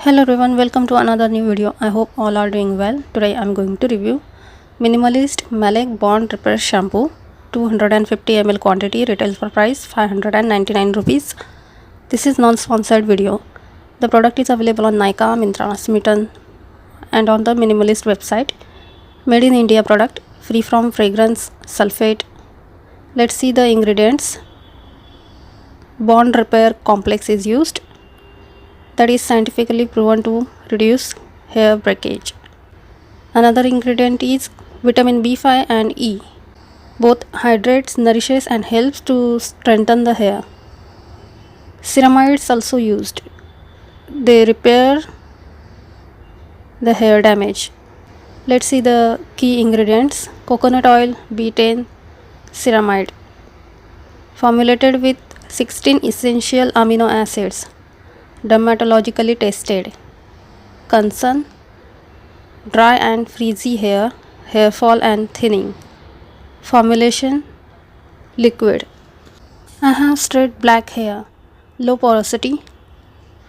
Hello everyone, welcome to another new video. I hope all are doing well. Today I am going to review Minimalist Maleic Bond Repair Shampoo, 250 ml quantity, retails for price 599 rupees. This is non-sponsored video. The product is available on Nykaa, Myntra, Smitten and on the Minimalist website. Made in India product, free from fragrance, sulfate. Let's see the ingredients. Bond Repair Complex is used, that is scientifically proven to reduce hair breakage. Another ingredient is vitamin B5 and E. Both hydrates, nourishes and helps to strengthen the hair. Ceramides also used. They repair the hair damage. Let's see the key ingredients. Coconut oil, betaine, ceramide. Formulated with 16 essential amino acids. Dermatologically tested. Concern: dry and frizzy hair, hair fall and thinning. Formulation: liquid. I have straight black hair, low porosity.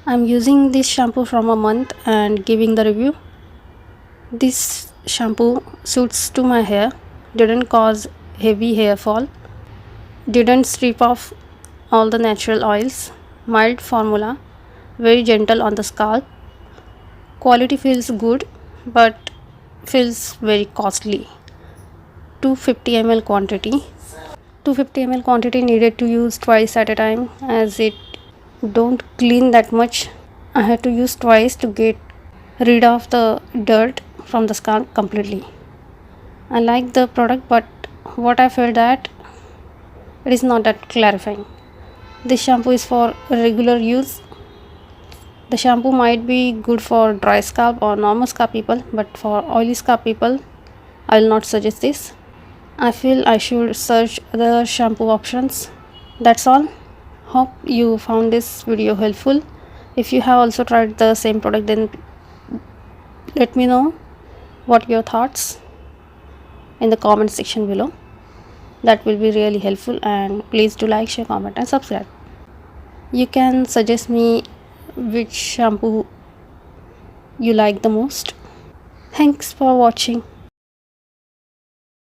I am using this shampoo from a month and giving the review. This shampoo suits to my hair, didn't cause heavy hair fall, didn't strip off all the natural oils, mild formula, very gentle on the scalp. Quality feels good but feels very costly. 250 ml quantity. 250 ml quantity needed to use twice at a time, as it don't clean that much. I had to use twice to get rid of the dirt from the scalp completely. I like the product, but what I felt that it is not that clarifying. This shampoo is for regular use. The shampoo might be good for dry scalp or normal scalp people, but for oily scalp people, I will not suggest this. I feel I should search other shampoo options. That's all. Hope you found this video helpful. If you have also tried the same product, then let me know what your thoughts in the comment section below. That will be really helpful, and please do like, share, comment and subscribe. You can suggest me which shampoo you like the most. Thanks for watching.